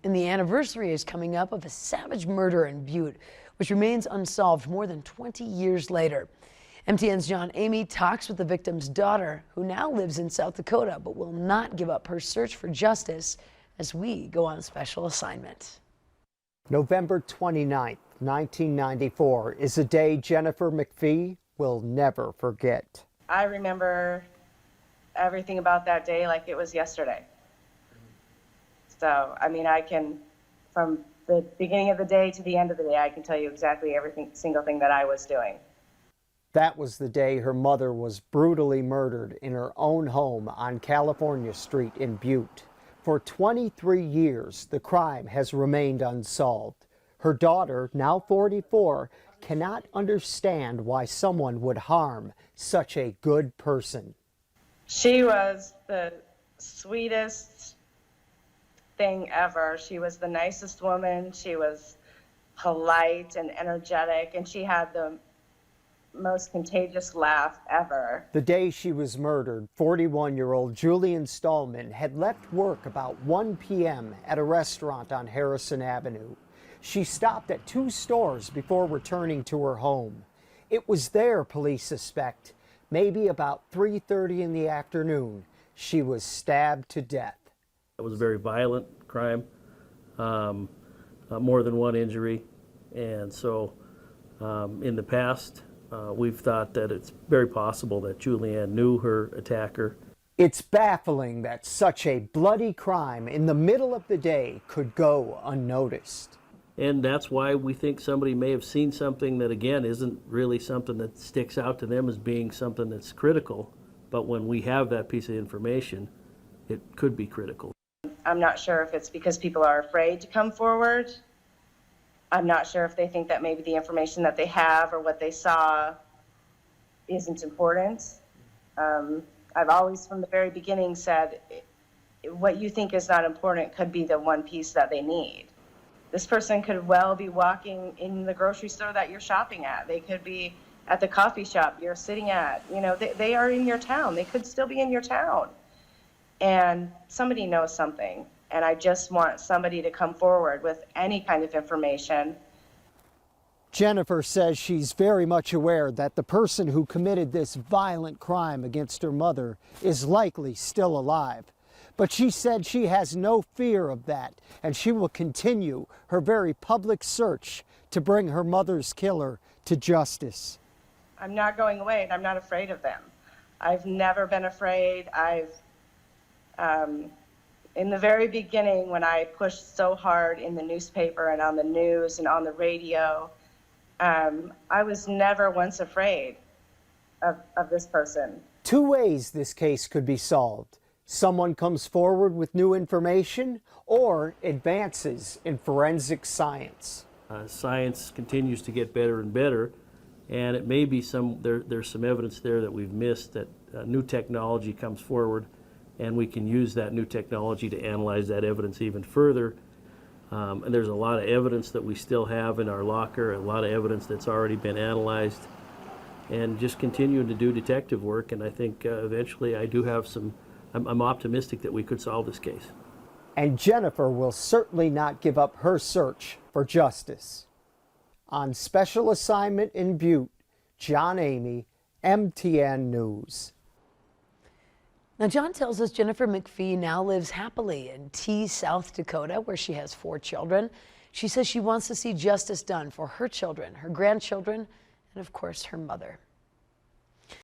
And the anniversary is coming up of a savage murder in Butte, which remains unsolved more than 20 years later. MTN's John Amy talks with the victim's daughter, who now lives in South Dakota, but will not give up her search for justice as we go on special assignment. November 29th, 1994 is a day Jennifer MacPhee will never forget. I remember everything about that day like it was yesterday. So, I mean, I can, from the beginning of the day to the end of the day, I can tell you exactly single thing that I was doing. That was the day her mother was brutally murdered in her own home on California Street in Butte. For 23 years, the crime has remained unsolved. Her daughter, now 44, cannot understand why someone would harm such a good person. She was the sweetest thing ever. She was the nicest woman. She was polite and energetic, and she had the most contagious laugh ever. The day she was murdered, 41-year-old Julianne Stallman had left work about 1 p.m. at a restaurant on Harrison Avenue. She stopped at 2 stores before returning to her home. It was there, police suspect, maybe about 3:30 in the afternoon, she was stabbed to death. It was a very violent crime, more than one injury, and so in the past we've thought that it's very possible that Julianne knew her attacker. It's baffling that such a bloody crime in the middle of the day could go unnoticed. And that's why we think somebody may have seen something that, again, isn't really something that sticks out to them as being something that's critical, but when we have that piece of information, it could be critical. I'm not sure if it's because people are afraid to come forward. I'm not sure if they think that maybe the information that they have or what they saw isn't important. I've always, from the very beginning, said what you think is not important could be the one piece that they need. This person could well be walking in the grocery store that you're shopping at. They could be at the coffee shop you're sitting at. You know, they are in your town. They could still be in your town. And somebody knows something. And I just want somebody to come forward with any kind of information. Jennifer says she's very much aware that the person who committed this violent crime against her mother is likely still alive. But she said she has no fear of that, and she will continue her very public search to bring her mother's killer to justice. I'm not going away, and I'm not afraid of them. I've never been afraid. In the very beginning, when I pushed so hard in the newspaper and on the news and on the radio, I was never once afraid of this person. 2 ways this case could be solved. Someone comes forward with new information or advances in forensic science. Science continues to get better and better, and it may be there's some evidence there that we've missed, that new technology comes forward, and we can use that new technology to analyze that evidence even further. And there's a lot of evidence that we still have in our locker, a lot of evidence that's already been analyzed, and just continuing to do detective work. And I think eventually I'm optimistic that we could solve this case. And Jennifer will certainly not give up her search for justice. On special assignment in Butte, John Amy, MTN News. Now, John tells us Jennifer MacPhee now lives happily in South Dakota, where she has 4 children. She says she wants to see justice done for her children, her grandchildren, and of course, her mother.